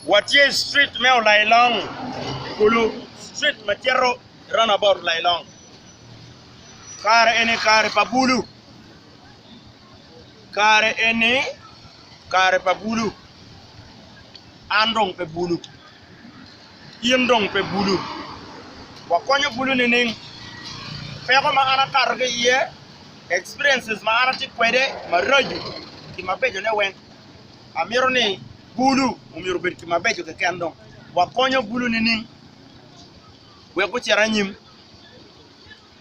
Watie street meo lailong kulu street matiero runabout lailong kare ene kare pabulu kare ene kare pabulu andong pe bulu yendong pe bulu wakonyo bulu nining feko ma ana karge ye experiences ma ana ti kwede ma roju ki mabejo ne wen amiro ni bulu umiro bet ki mabejo ke kendong wakonyo bulu nining we ko nyim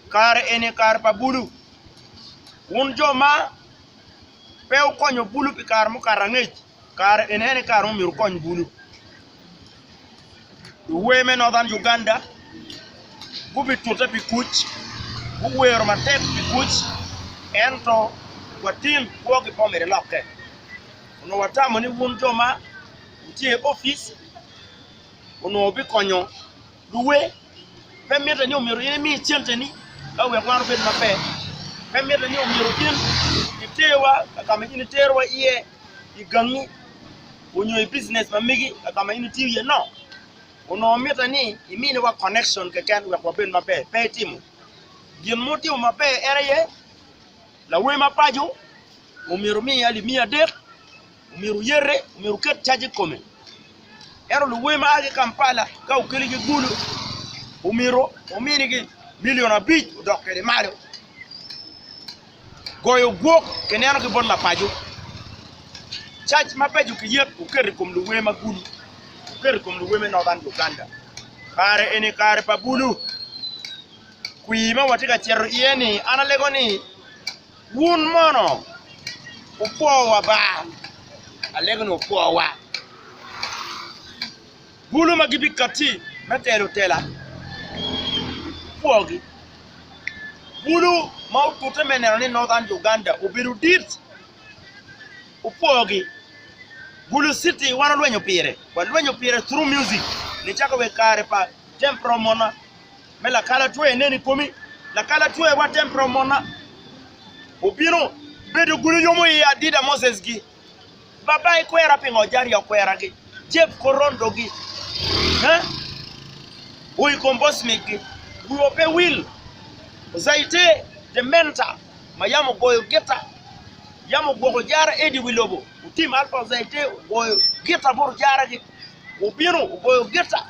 kare ene kare pa bulu un joma peu konyo bulu pi kar mo karangej kare ene kar mo miro konyo bulu women northern Uganda bubi tuta pi kuch buwero matek pi kuch ento watin wogi pomere loke no watamo ni wun joma tie office ono bi konyo duwe pemeta ni omiro ine mi chente ni kawe kwaro bet mape pemeta ni omiro tin itewa kama ini terwa iye igangi onyo business mamigi kama ini tiye no ono meta ni imini wa connection ke kan wa ben mape pe timu gin moti o mape ereye la we mapajo omiro mi ali mi adek omiro yere omiro ket chaji kome ero lu we ma age Kampala ka ukeli gi gulu omiro omini gi million abij dokere malo goyo gok keneno gi bon mapajo church mapejo ki yet ukeri kum lu we magulu ukeri kum lu we northern Uganda kare ene kare pabulu kuima watika chero yeni analego ni wun mono upowa ba alego no upowa bulu magibi kati metero tela pogi bulu maututa menero ni northern Uganda ubiru dit upogi bulu city wana lwenyo pire through music ni chako we kare pa tempro mona mela kala tuwe neni komi la kala tuwe wa tempro mona ubino bedo gulu yomo ya dida Moses gi baba ikwera pingo jari okwera gi jeb korondo gi uy kombosmik gi uyope will zaite the mentor mayamo goyo geta yamo gogo jara edi wilobo utim alfa zaite goyo geta bor jara gi ubino goyo geta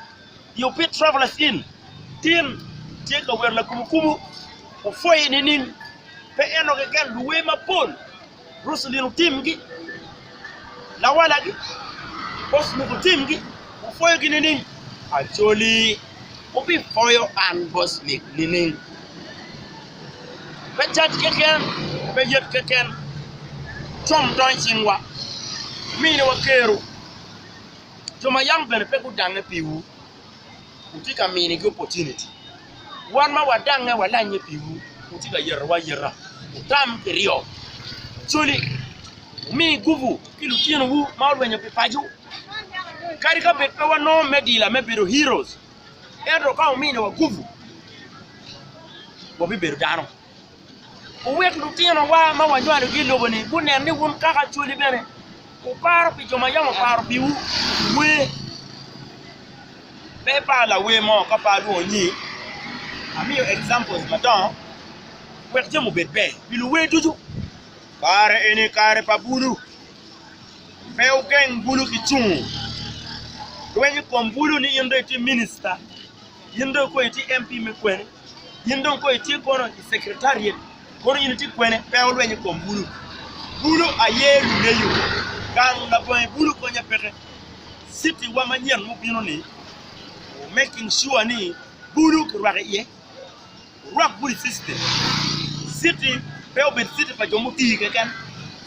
you put travelers in tin teka wer la kumukumu o foye ninin pe eno ke gal luwe ma pol rusulinu tim gi la wala gi boss mu tim gi o foye gi ninin actually o bi foyo an boss mi ninin pe chat ke ken pe yet ke ken tom don chingwa mi ne wakero joma yang ben pe ku dange piwu utika mini gi opportunity wan ma wadange wala nye piwu utika yera utam perio chuli mi guvu kilu tino wu ma wenye pipaju karika betwa wano medila mebiro heroes edro ka mi ne wa guvu bobi berdano uwek lutino wa ma wanjwa gi lobo ni bunen ni wun kaka chuli bene uparo pi joma yamo paro piwu we pepa la we mo ka pa lu onyi ami examples madam we temo bebe bilu we duju kare ene kare pa bulu pe o gen bulu kichun wenyi kom bulu ni yendo ti minister yendo ko ti MP me kwene yendo ko ti kono secretariat kono yindi kwene pe o wenyi kom bulu ayelu neyu kan na point bulu ko nya pete city wa manyen mu bino ni making sure ni bulu kurware ye rock bulu system city pe city pa jomu ti keken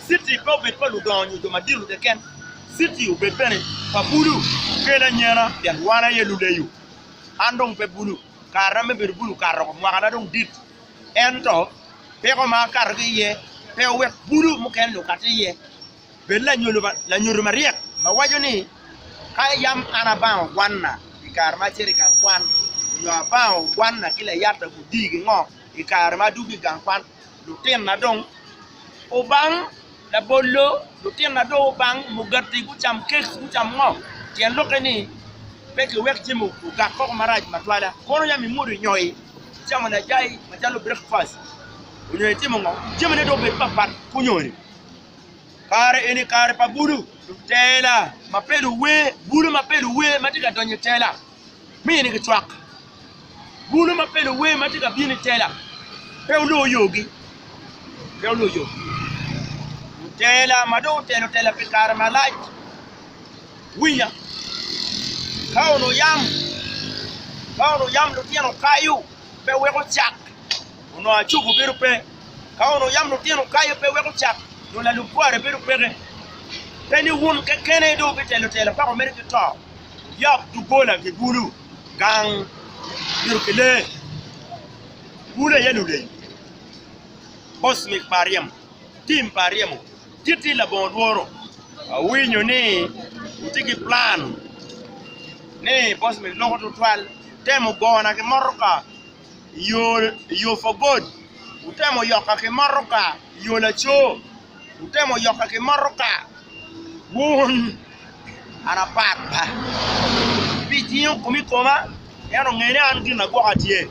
city pe pa lu donyu joma diru keken city o bene pa bulu kena nyana yan wana ye lu leyu andong pe bulu karame be bulu karo mo kana dong dit ento pe ko ma kar ge ye pe we bulu mo ken lu kati ye be la nyuru mariek ma wajo ni kay yam anabang wanna ikar ma cheri kan kwan yo abao wanna kila yata budigi ngo ikar ma dugi kan kwan lutin na dong obang la bollo lutin na do bang mugati ku cham kek ku cham ngo tian lo ni pe ke wek jimu ga ko maraj matwala kono ya mi muri nyoy chama na jai machalo breakfast unyoy timo ngo jimu ne do be papat ku nyoy kare eni kare pa bulu tela mapelu we bulu mapelu we matika donye tela mi ni kitwak bulu mapelu we matika bini tela pe ulo yogi tela mado tela pe kare malaj wiya kauno yam lo tiano kayu pe we ko chak uno achuku biru pe kauno yam lo tiano kayu pe we ko chak no la lukware biru pe Penny won kene do betelo pa ko merite to yak du gola ke bulu gang yurkele bulu yenule boss mi pariam team pariam titi la bon woro awinyo ni utiki plan ne boss mi longo to twal temo gona ke morka yo for good utemo yoka ke morka yo la cho utemo yoka ke morka won ana papa bidiyo kumi koma yano ngene an gina go atie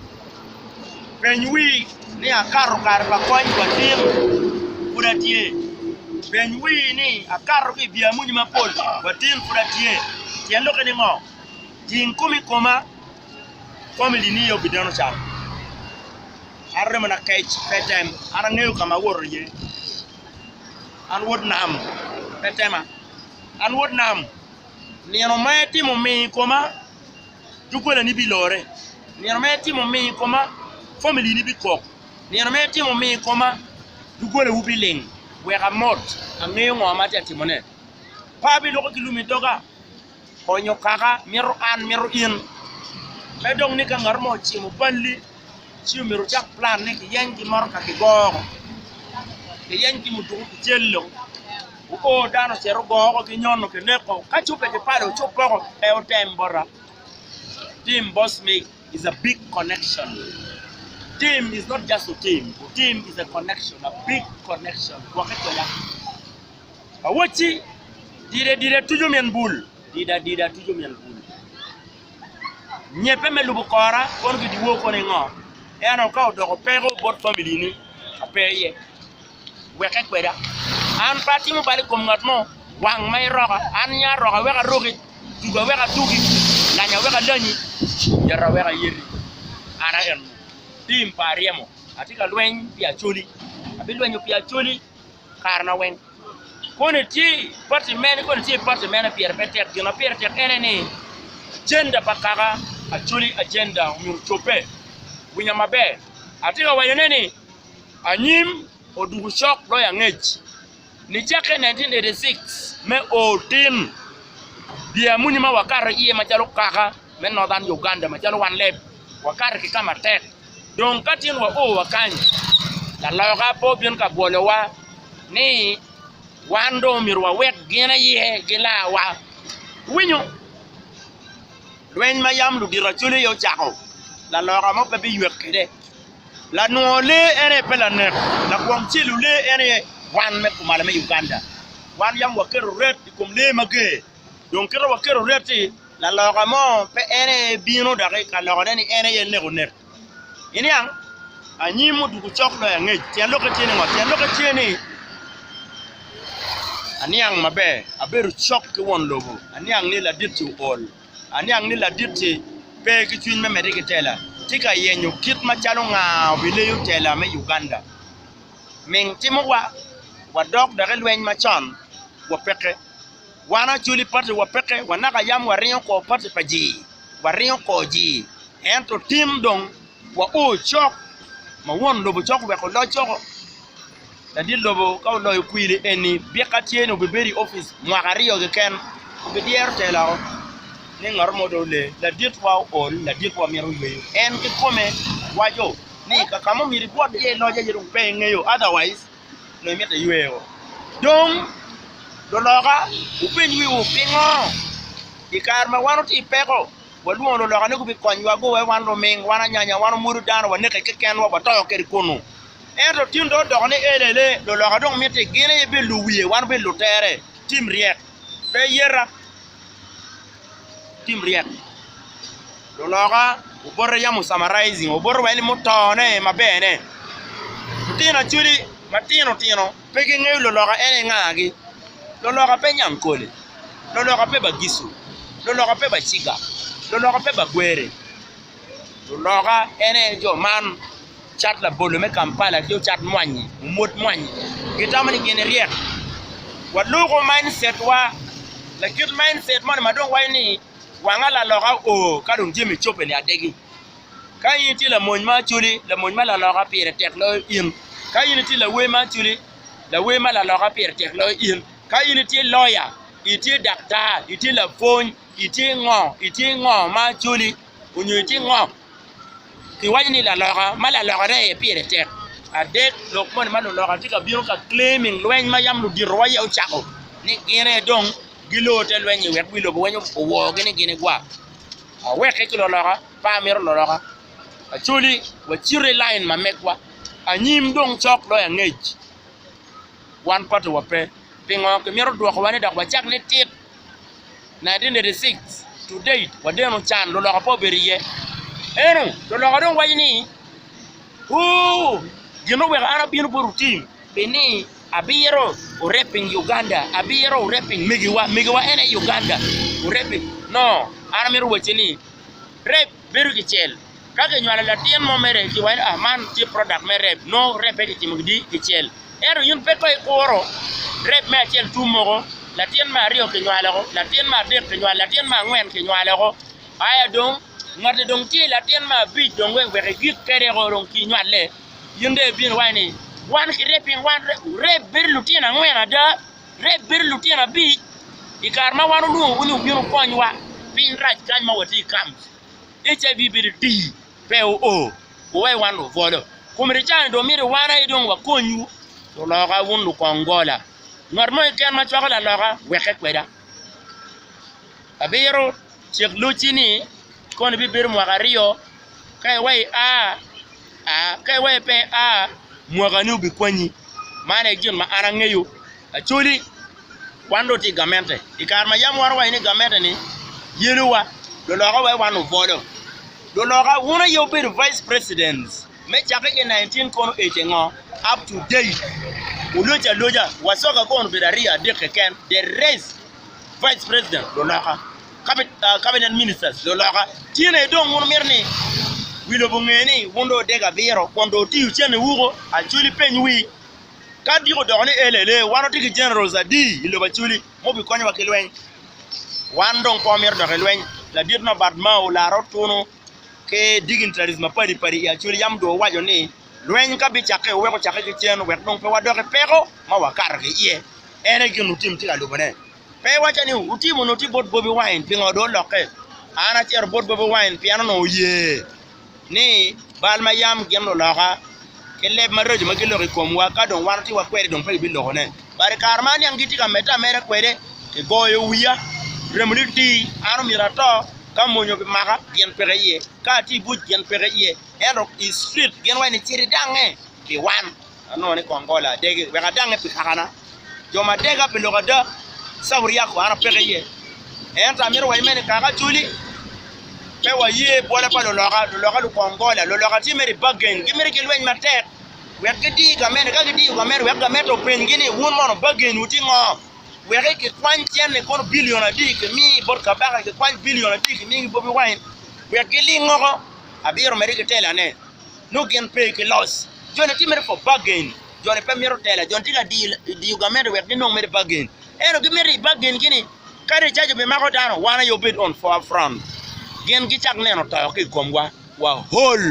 penywi ni akaro kar ba kwany kwa tim kuratie penywi ni akaro ki bia munyi mapol kwa tim kuratie tiendo kene ngo tin kumi koma family ni yo bidano cha arre mana kay petem ana ngeyo kama woro ye an wod nam petema an wod nam ni no meti mo mi koma tukola ni bilore ni no meti mo mi koma family ni bikok ni no meti mo mi koma tukola ubiling we ramot angeyo ngoma tati mone pa bi loko kilumi doga onyo kaka miro an miro in medong ni ka ngarmo chimo balli chiu miro jak plan ni ki yangi marka ki go ki yangi mudu jello o dano sero go ki nyono ke neko ka chupe ke pare chupo ko e o tembora team boss make is a big connection. Team is not just a team is a connection, a big connection wakati ya awochi dire tujo men bul dida tujo men bul nyepe melubu kora on ki diwo ko ne ngo e ano ka do ko pego bot family ni apeye weke kweda an pati mo bali kom ngatmo wang mai roga an nya roga weka rogi tuga weka tugi lanya weka dani yara weka yiri ana en tim pariemo atika lwen pia chuli abi lwen pia chuli karna wen kone ti parti men pia petek dina pia tek eneni agenda bakaka achuli agenda mu chope winya mabe atika wayeneni anyim odugu shok lo ya ngech ni chake 1986 me o team dia munyima wakar iye machalo kaka men northern Uganda machalo one leb wakar ki kama tek donc katin wa o wakany la loga po bien ka bolewa ni wando mirwa wek gena ye gila wa winyo lwen mayam lu dira chule yo chako la loga mo pe bi wek kede la nole ere pela nek la kwam chilu le ere wan me kumala me Uganda wan yam wakero ret kum le mage donc kero wakero reti la loga mo pe ere bino dare ka loga ni ere ye ne nek ini yang anyimu dugu choklo ya nge tian lokati ni aniang mabe aberu chok ke won lobo aniang ni la ditu all aniang ni la ditu pe ki twin me medike tela tika yenyo kit ma chalo nga bile yu tela me Uganda ming timwa wa dog da lwen ma chan wa peke wana chuli party wa peke wana ka yam wa riyo ko party paji wa riyo ko ji ento team dong wa o chok ma won lobo chok be ko lo chok da di lobo ka lo kuile eni bi katie no be beri office mwakariyo ke ken be dier tela ni ngarmo do le la dit wa all la dit wa mero yeyo en ke kome wajo ni ka kamo mi report ye lo je rum pe ngeyo otherwise no meta yeyo donc do loga upenyi wi upingo ikar ma wanu ti peko waluo lo loga ne ku bi konwa go we wanu ming wana nyanya wanu muru dano wa ne ke ken wa to ke kono ento tim do do ne elele do loga donc mete gene be luwie wanu be lutere tim riek be yera tim riek lo loga ubor ya mu summarizing ubor wani mutone mabene tino chuli matino tino peke ngeu lo loga ene ngagi lo loga pe nyankole lo loga pe bagisu lo loga pe bachiga lo loga pe bagwere lo loga ene jo man chat la bolume Kampala jo chat mwanyi mot mwanyi gitamani gene riek wat logo mindset wa la kid mindset man madon wayni wangala loga o kadum jimi chope ni adegi kayiti la monma chuli la monma la loga pire tek lo in kayiti la wema chuli la wema la loga pire tek lo in kayiti lawyer iti doctor iti la phone iti ngo ma chuli unyiti ngo ki wayni la loga mala loga re pire tek adek lokmon ma lo loga tika biro ka claiming lwen ma yam lu di roya o chako ni gere dong gilo tel wenyi wek bilo wenyo wo gene gene gwa a wek ke lo loga pa mir lo loga a chuli wa chire line ma mekwa a nyim dong chok lo ya ngej one part wa pe pingo ke mir do ko wani da ba chak ni tit 1986 to date wa deno chan lo loga po beriye eno lo loga dong wayni gino we ana bino boru team beni abiro o rapping Uganda abiro o rapping migiwa ene Uganda o rapping no ana miru wachini rap beru kichel kage nyala la tien mo mere ki wan man ti product me rap no rap ki mugdi kichel ero yun pe koy koro rap me chel tumo la tien ma rio ki nyala ko la tien ma de ki nyala la tien ma ngwen ki nyala ko aya dong ngate dong ti la tien ma bi dong we gik kere ko dong ki nyale yunde bin wani wan ki repin wan rep bir lutina ngwena da rep bir lutina bi ikarma wanu lu uni binu konwa pin raj kan ma wati kam HIV bir di PO we wanu vodo kumri chan do miri wana idong wa konyu to loga wundu kongola normo ken ma chokola loga weke kweda abiro chek luchini kon bi bir mo gario kai wai kai wai pe mwaganu bi kwanyi mane jin ma arangeyo achuli wando ti gamente ikarma yam warwa ni gamente ni yeluwa do loga wai wanu vodo do loga wona yo be vice president me chake 19 kono ejengo up to date loja wasoka kono biraria de ken the race vice president do loga cabinet ministers do loga tiene don won merni wilo bungeni wondo dega biro kondo ti uchene wugo achuli penywi kadiro doni elele wano tiki generals adi ilo bachuli mobi konya wakilwen wandong pomir do kelwen la dirno badma o la rotuno ke dignitarism pari achuli yam do wajo ni lwen ka bi chake we ko chake ki chen we dong pe wado ke pego ma wakar ke ye ene ginu tim ti alu bane pe wacha ni utimu no ti bot bobi wine pingo do loke ana cher bot bobi wine piano no ye ni balma yam gendo loga kele marojo magilo rikomwa kadon warti wa kwere don pe bi logo ne bari karmani angiti ka meta mere kwere ke goyo wiya remuliti anu mirato kamonyo bi maka gen pereye ka ti bu gen pereye ero is street gen wani chiri dange bi wan ano ne kongola dege we dange bi kakana joma dega bi logo da sawri yako ana pereye enta miro wa imene kaka chuli pe wa ye bola pa lo loga lu kongola lo loga ti meri bagen gi meri kelwen matek we gidi ga men ga gidi ga men we ga meto pen gini won mono bagen uti ngo we re ke kwan tiene kon billion adi ke mi bor ka ba ke kwan billion adi ke mi bobi wine we gili ngo abiro meri ke tela ne no gen pay ke loss jone ti meri for bagen jone pe mero tela jone ti ga di ga men we no meri bagen eno gi meri bagen gini kare jajo be mako dano wana yo bid on for front gen gi chak neno to ki komwa wa hol